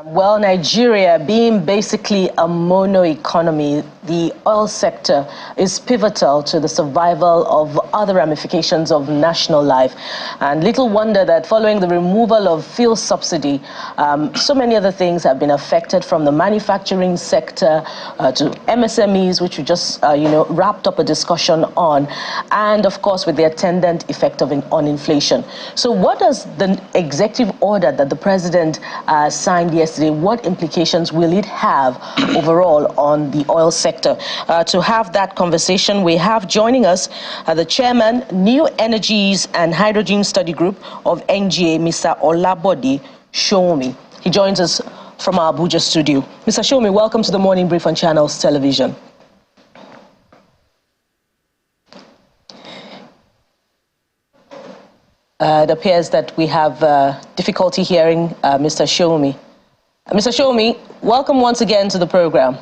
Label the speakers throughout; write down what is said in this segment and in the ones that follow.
Speaker 1: Well, Nigeria being basically a mono economy, the oil sector is pivotal to the survival of other ramifications of national life. And little wonder that following the removal of fuel subsidy, so many other things have been affected, from the manufacturing sector to MSMEs, which we just, wrapped up a discussion on, and of course with the attendant effect on inflation. So what does the executive order that the president signed yesterday, what implications will it have overall on the oil sector? To have that conversation, we have joining us the chairman, New Energies and Hydrogen Study Group of NGA, Mr. Olabode Shomi. He joins us from our Abuja studio. Mr. Shomi, welcome to the Morning Brief on Channels Television. It appears that we have difficulty hearing Mr. Shomi. Mr. Shomi, welcome once again to the program.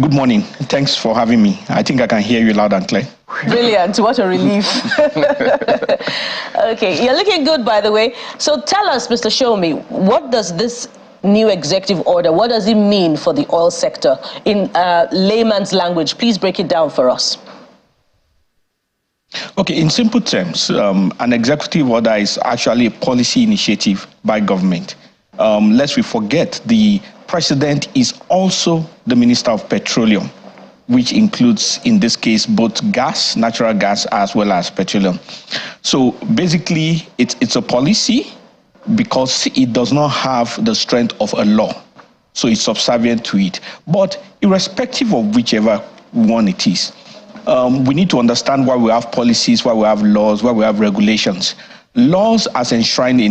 Speaker 2: Good morning. Thanks for having me. I think I can hear you loud and clear.
Speaker 1: Brilliant. What a relief. Okay, you're looking good, by the way. So tell us, Mr. Shomi, what does this new executive order, what does it mean for the oil sector in layman's language? Please break it down for us.
Speaker 2: Okay, in simple terms, an executive order is actually a policy initiative by government. Lest we forget, the president is also the Minister of Petroleum, which includes, in this case, both gas, natural gas, as well as petroleum. So basically, it's a policy because it does not have the strength of a law. So it's subservient to it. But irrespective of whichever one it is, we need to understand why we have policies, why we have laws, why we have regulations. Laws, as enshrined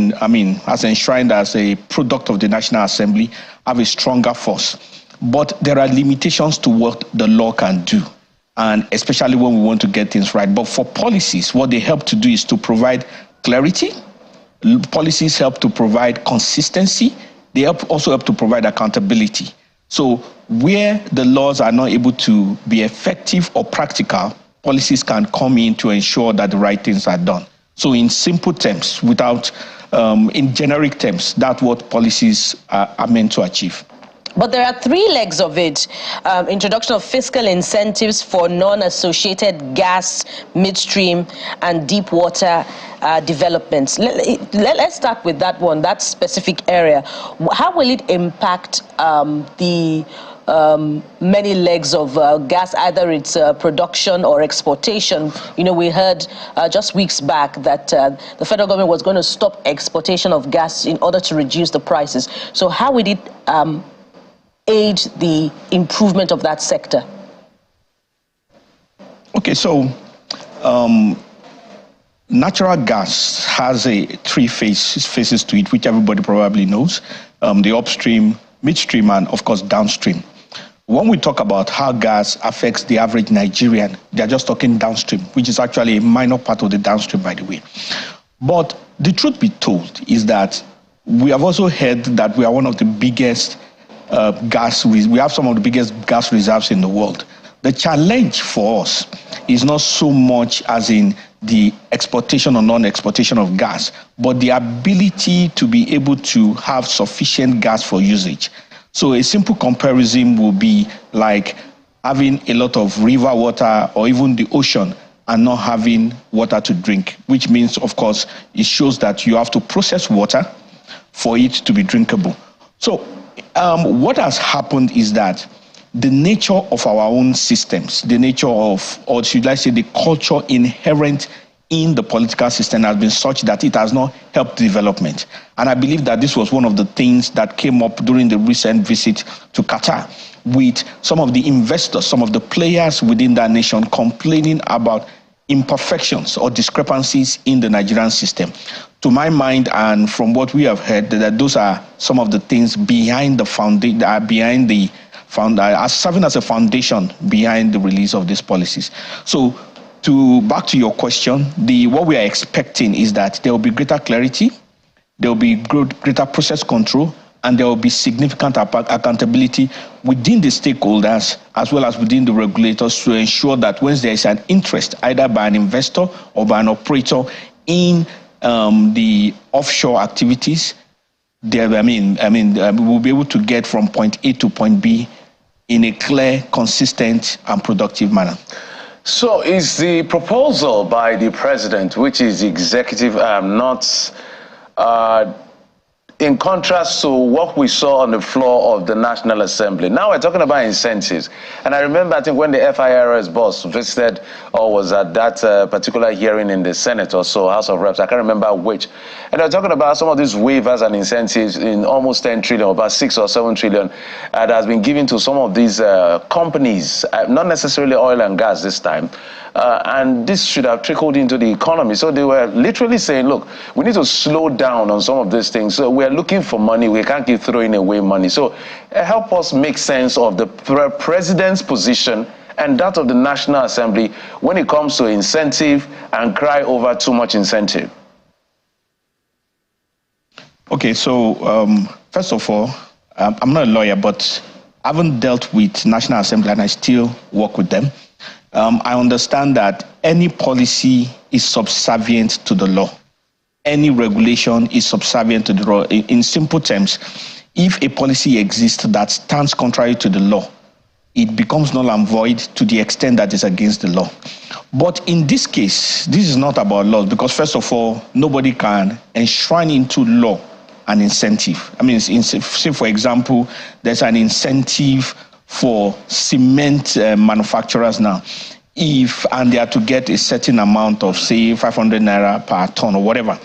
Speaker 2: as a product of the National Assembly, have a stronger force. But there are limitations to what the law can do, and especially when we want to get things right. But for policies, what they help to do is to provide clarity. Policies help to provide consistency. They also help to provide accountability. So where the laws are not able to be effective or practical, policies can come in to ensure that the right things are done. So in simple terms, in generic terms, that's what policies are meant to achieve.
Speaker 1: But there are three legs of it. Introduction of fiscal incentives for non-associated gas, midstream, and deep water developments. Let's start with that one, that specific area. How will it impact the many legs of gas, either its production or exportation? You know, we heard just weeks back that the federal government was going to stop exportation of gas in order to reduce the prices. So how would it aid the improvement of that sector? Okay, so
Speaker 2: natural gas has three phases to it, which everybody probably knows: the upstream, midstream, and of course downstream. When we talk about how gas affects the average Nigerian, they're just talking downstream, which is actually a minor part of the downstream, by the way. But the truth be told is that we have also heard that we are one of the biggest we have some of the biggest gas reserves in the world. The challenge for us is not so much as in the exportation or non-exportation of gas, but the ability to be able to have sufficient gas for usage. So a simple comparison will be like having a lot of river water or even the ocean and not having water to drink, which means, of course, it shows that you have to process water for it to be drinkable. So what has happened is that the nature of our own systems, the nature of, or should I say, the culture inherent in the political system has been such that it has not helped development. And I believe that this was one of the things that came up during the recent visit to Qatar, with some of the investors, some of the players within that nation complaining about imperfections or discrepancies in the Nigerian system. To my mind, and from what we have heard, that those are some of the things behind the foundation, are serving as a foundation behind the release of these policies. So, back to your question, what we are expecting is that there will be greater clarity, there will be greater process control, and there will be significant accountability within the stakeholders as well as within the regulators to ensure that when there is an interest, either by an investor or by an operator in the offshore activities, we'll be able to get from point A to point B in a clear, consistent, and productive manner.
Speaker 3: So is the proposal by the president, which is executive, not in contrast to what we saw on the floor of the National Assembly? Now we're talking about incentives. And I remember, I think when the FIRS boss visited or was at that particular hearing in the Senate or so, House of Reps, I can't remember which. And they're talking about some of these waivers and incentives in almost 10 trillion, about 6 or 7 trillion that has been given to some of these companies, not necessarily oil and gas this time. And this should have trickled into the economy. So they were literally saying, look, we need to slow down on some of these things. So we're looking for money. We can't keep throwing away money. So help us make sense of the president's position and that of the National Assembly when it comes to incentive and cry over too much incentive.
Speaker 2: Okay, so first of all, I'm not a lawyer, but I haven't dealt with National Assembly and I still work with them. I understand that any policy is subservient to the law. Any regulation is subservient to the law. In simple terms, if a policy exists that stands contrary to the law, it becomes null and void to the extent that it's against the law. But in this case, this is not about laws because, first of all, nobody can enshrine into law an incentive. I mean, say, for example, there's an incentive for cement manufacturers now, and they are to get a certain amount of, say, 500 naira per ton or whatever.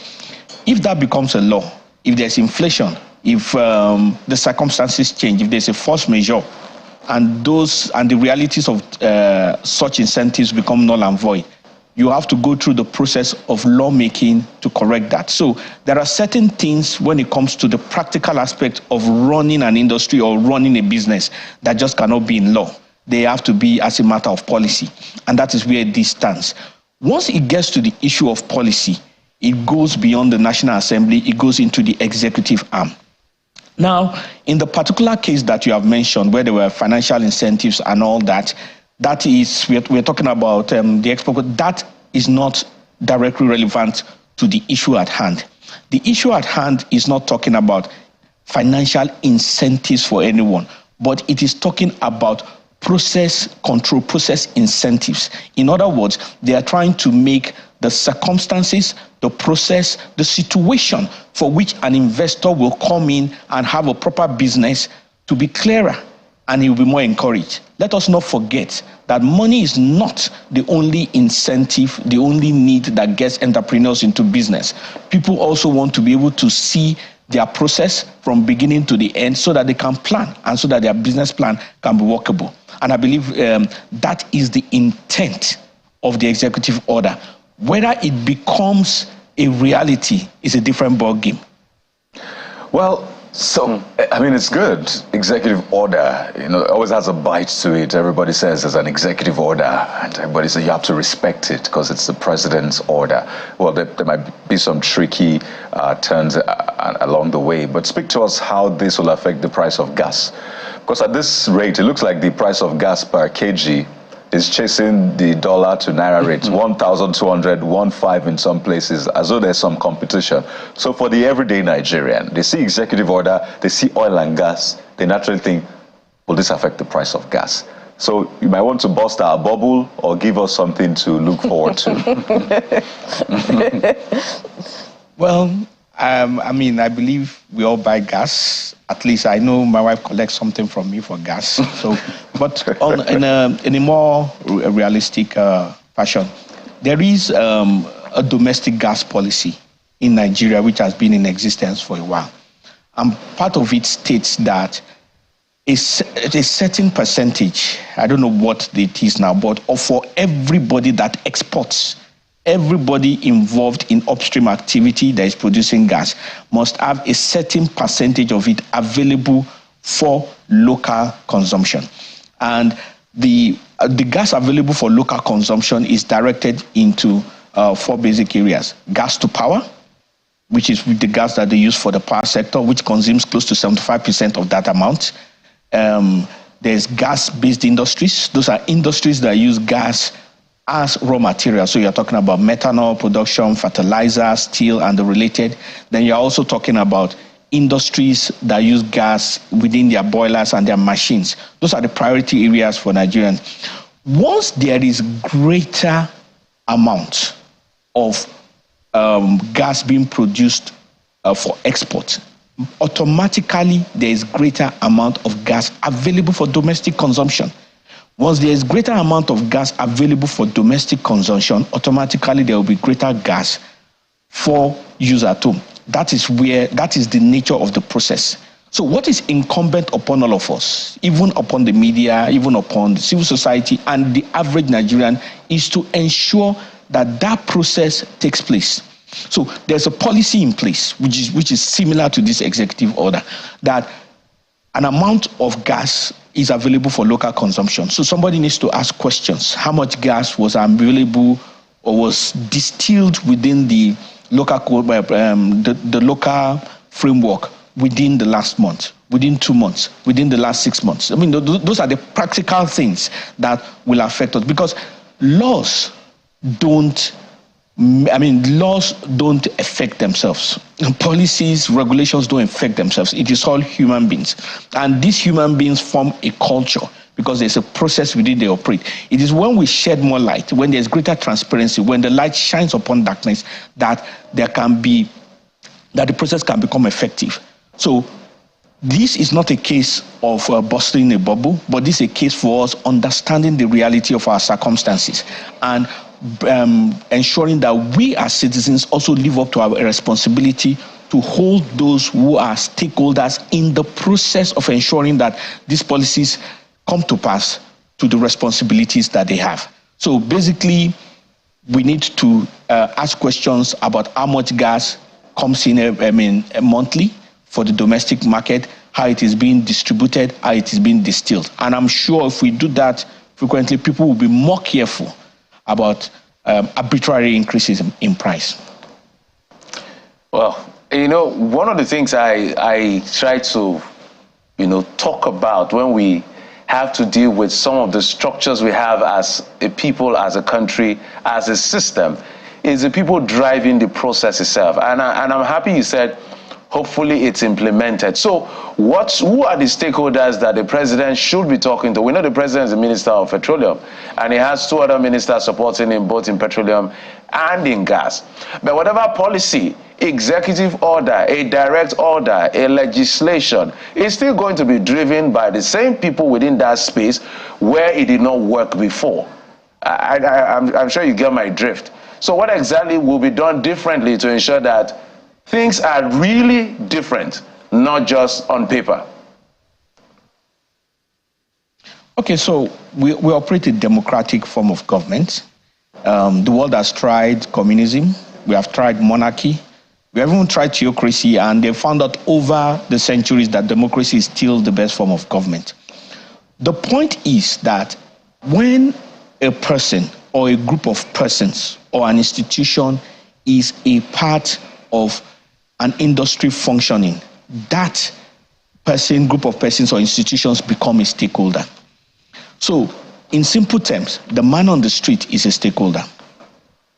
Speaker 2: If that becomes a law, if there's inflation, if the circumstances change, if there's a force majeure, and the realities of such incentives become null and void, you have to go through the process of lawmaking to correct that. So there are certain things when it comes to the practical aspect of running an industry or running a business that just cannot be in law. They have to be as a matter of policy. And that is where this stands. Once it gets to the issue of policy, it goes beyond the National Assembly, it goes into the executive arm. Now, in the particular case that you have mentioned, where there were financial incentives and all that, that is, we're talking about the export, that is not directly relevant to the issue at hand. The issue at hand is not talking about financial incentives for anyone, but it is talking about process control, process incentives. In other words, they are trying to make the circumstances, the process, the situation for which an investor will come in and have a proper business to be clearer, and he will be more encouraged. Let us not forget that money is not the only incentive, the only need that gets entrepreneurs into business. People also want to be able to see their process from beginning to the end so that they can plan and so that their business plan can be workable. And I believe that is the intent of the executive order. Whether it becomes a reality is a different ballgame.
Speaker 4: Well, so, I mean, it's good. Executive order, it always has a bite to it. Everybody says there's an executive order, and everybody says you have to respect it because it's the president's order. Well, there might be some tricky turns along the way, but speak to us how this will affect the price of gas. Because at this rate, it looks like the price of gas per kg is chasing the dollar to naira rate, 1,200, 1.5 in some places, as though there's some competition. So for the everyday Nigerian, they see executive order, they see oil and gas, they naturally think, will this affect the price of gas? So you might want to bust our bubble or give us something to look forward to.
Speaker 2: Well, I mean, I believe we all buy gas. At least I know my wife collects something from me for gas. So, but in a more realistic fashion, there is a domestic gas policy in Nigeria which has been in existence for a while. And part of it states that a certain percentage, I don't know what it is now, but for everybody that exports, everybody involved in upstream activity that is producing gas must have a certain percentage of it available for local consumption. And the gas available for local consumption is directed into 4 basic areas. Gas to power, which is the gas that they use for the power sector, which consumes close to 75% of that amount. There's gas-based industries. Those are industries that use gas as raw material. So you're talking about methanol production, fertilizer, steel, and the related. Then you're also talking about industries that use gas within their boilers and their machines. Those are the priority areas for Nigerians. Once there is greater amount of gas being produced for export, automatically there is greater amount of gas available for domestic consumption. Once there is greater amount of gas available for domestic consumption, automatically there will be greater gas for use at home. That is the nature of the process. So what is incumbent upon all of us, even upon the media, even upon the civil society and the average Nigerian, is to ensure that that process takes place. So there's a policy in place which is similar to this executive order, that an amount of gas is available for local consumption. So somebody needs to ask questions. How much gas was available or was distilled within the local the local framework within the last month, within 2 months, within the last 6 months? I mean, those are the practical things that will affect us, because laws don't affect themselves. Policies, regulations don't affect themselves. It is all human beings. And these human beings form a culture because there's a process within they operate. It is when we shed more light, when there's greater transparency, when the light shines upon darkness, that the process can become effective. So this is not a case of busting a bubble, but this is a case for us understanding the reality of our circumstances and ensuring that we as citizens also live up to our responsibility to hold those who are stakeholders in the process of ensuring that these policies come to pass to the responsibilities that they have. So basically, we need to ask questions about how much gas comes in monthly for the domestic market, how it is being distributed, how it is being distilled. And I'm sure if we do that frequently, people will be more careful about arbitrary increases in price.
Speaker 3: Well, one of the things I try to, talk about when we have to deal with some of the structures we have as a people, as a country, as a system, is the people driving the process itself. And I'm happy you said, hopefully it's implemented. So who are the stakeholders that the president should be talking to? We know the president is the Minister of Petroleum, and he has 2 other ministers supporting him both in petroleum and in gas. But whatever policy, executive order, a direct order, a legislation, is still going to be driven by the same people within that space where it did not work before. I'm sure you get my drift. So what exactly will be done differently to ensure that things are really different, not just on paper?
Speaker 2: Okay, so we operate a democratic form of government. The world has tried communism. We have tried monarchy. We have even tried theocracy, and they found out over the centuries that democracy is still the best form of government. The point is that when a person or a group of persons or an institution is a part of an industry functioning, that person, group of persons or institutions become a stakeholder. So, in simple terms, the man on the street is a stakeholder.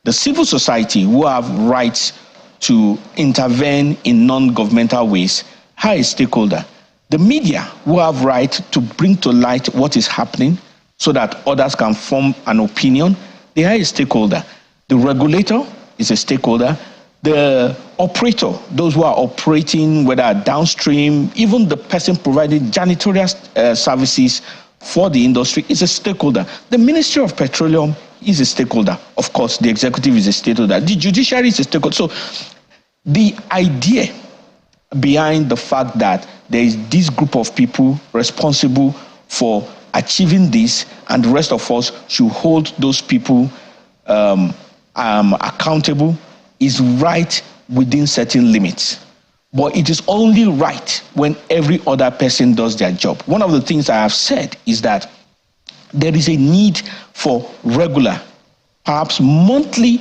Speaker 2: The civil society, who have rights to intervene in non-governmental ways, are a stakeholder. The media, who have right to bring to light what is happening so that others can form an opinion, they are a stakeholder. The regulator is a stakeholder. The operator, those who are operating, whether downstream, even the person providing janitorial services for the industry, is a stakeholder. The Ministry of Petroleum is a stakeholder. Of course, the executive is a stakeholder. The judiciary is a stakeholder. So the idea behind the fact that there is this group of people responsible for achieving this, and the rest of us should hold those people accountable, is right within certain limits. But it is only right when every other person does their job. One of the things I have said is that there is a need for regular, perhaps monthly,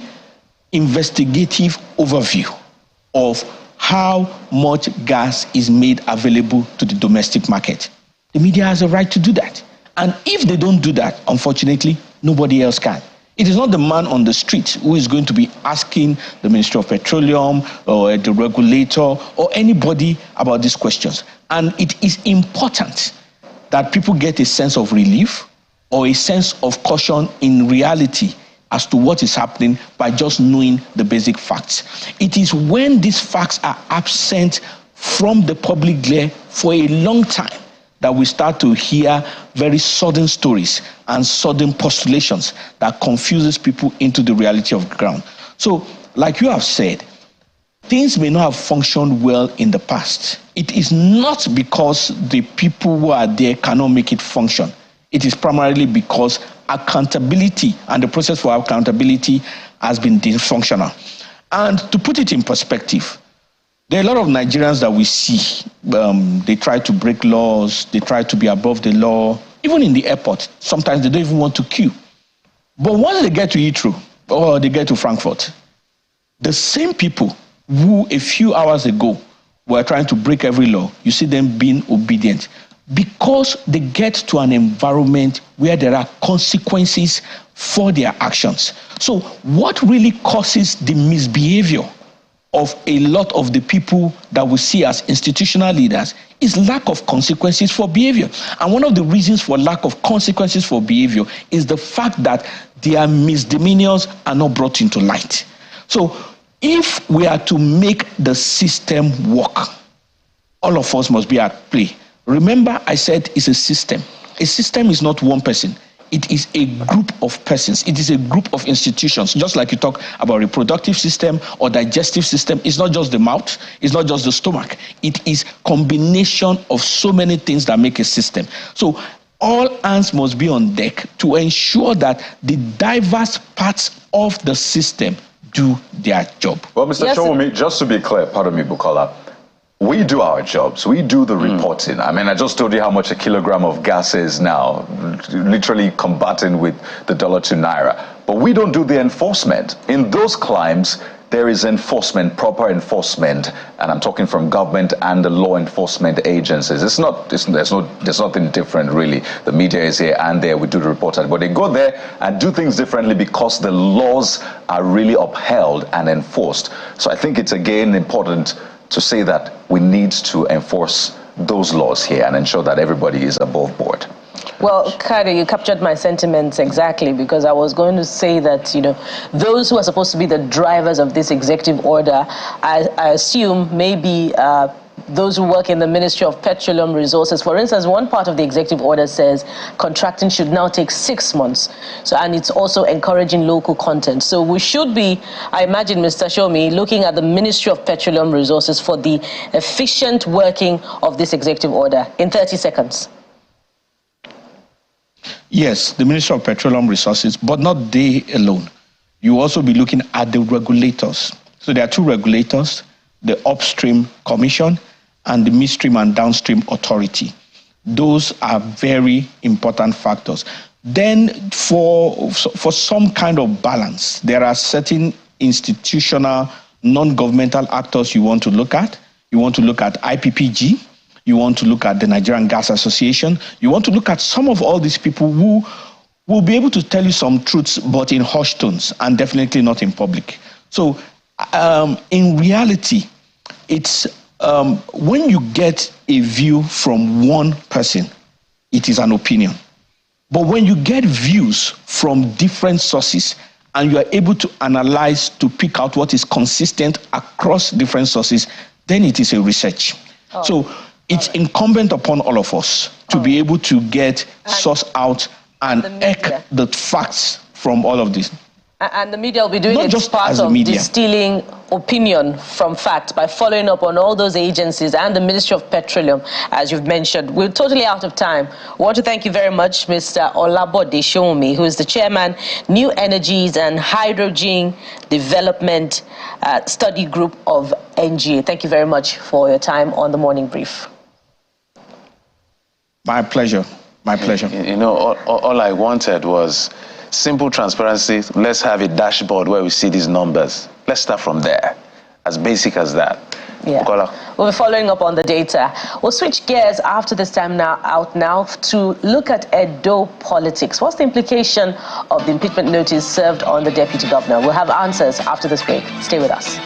Speaker 2: investigative overview of how much gas is made available to the domestic market. The media has a right to do that. And if they don't do that, unfortunately, nobody else can. It is not the man on the street who is going to be asking the Ministry of Petroleum or the regulator or anybody about these questions. And it is important that people get a sense of relief or a sense of caution in reality as to what is happening by just knowing the basic facts. It is when these facts are absent from the public glare for a long time that we start to hear very sudden stories and sudden postulations that confuses people into the reality of the ground. So, like you have said, things may not have functioned well in the past. It is not because the people who are there cannot make it function. It is primarily because accountability and the process for accountability has been dysfunctional. And to put it in perspective, there are a lot of Nigerians that we see, they try to break laws, they try to be above the law. Even in the airport, sometimes they don't even want to queue. But once they get to Heathrow or they get to Frankfurt, the same people who a few hours ago were trying to break every law, you see them being obedient because they get to an environment where there are consequences for their actions. So what really causes the misbehavior of a lot of the people that we see as institutional leaders is lack of consequences for behavior. And one of the reasons for lack of consequences for behavior is the fact that their misdemeanors are not brought into light. So if we are to make the system work, all of us must be at play. Remember, I said it's a system. A system is not one person. It is a group of persons. It is a group of institutions. Just like you talk about reproductive system or digestive system, it's not just the mouth, it's not just the stomach. It is combination of so many things that make a system. So all hands must be on deck to ensure that the diverse parts of the system do their job.
Speaker 4: Well, Mr.
Speaker 1: Yes,
Speaker 4: Showumi, just to be clear, pardon me, Bukola, we do our jobs. We do the reporting. I mean, I just told you how much a kilogram of gas is now, literally combating with the dollar to naira. But we don't do the enforcement. In those climes, there is enforcement, proper enforcement, and I'm talking from government and the law enforcement agencies. There's nothing different really. The media is here and there, we do the reporting, but they go there and do things differently because the laws are really upheld and enforced. So I think it's again important to say that we need to enforce those laws here and ensure that everybody is above board.
Speaker 1: Well, Kade, you captured my sentiments exactly, because I was going to say that, you know, those who are supposed to be the drivers of this executive order, I assume maybe those who work in the Ministry of Petroleum Resources. For instance, one part of the executive order says contracting should now take 6 months. So, and it's also encouraging local content. So we should be, I imagine, Mr. Showumi, looking at the Ministry of Petroleum Resources for the efficient working of this executive order. In 30 seconds.
Speaker 2: Yes, the Ministry of Petroleum Resources, but not they alone. You also be looking at the regulators. So there are two regulators, the Upstream Commission and the Midstream and Downstream Authority. Those are very important factors. Then for some kind of balance, there are certain institutional, non-governmental actors you want to look at. You want to look at IPPG. You want to look at the Nigerian Gas Association. You want to look at some of all these people who will be able to tell you some truths, but in hushed tones and definitely not in public. So in reality, it's when you get a view from one person, it is an opinion. But when you get views from different sources and you are able to analyze to pick out what is consistent across different sources, then it is a research. So it's incumbent upon all of us to be able to get source out and echo the facts from all of this.
Speaker 1: And the media will be doing its
Speaker 2: just
Speaker 1: part
Speaker 2: as the
Speaker 1: of
Speaker 2: media.
Speaker 1: distilling opinion from fact by following up on all those agencies and the Ministry of Petroleum, as you've mentioned. We're totally out of time. I want to thank you very much, Mr. Olabode Showumi, who is the chairman, New Energies and Hydrogen Development Study Group of NGA. Thank you very much for your time on the Morning Brief.
Speaker 2: My pleasure. My pleasure.
Speaker 3: You know, all I wanted was simple transparency. Let's have a dashboard where we see these numbers. Let's start from there, as basic as that.
Speaker 1: Yeah. We'll be following up on the data. We'll switch gears after this time now to look at Edo politics. What's the implication of the impeachment notice served on the deputy governor? We'll have answers after this break. Stay with us.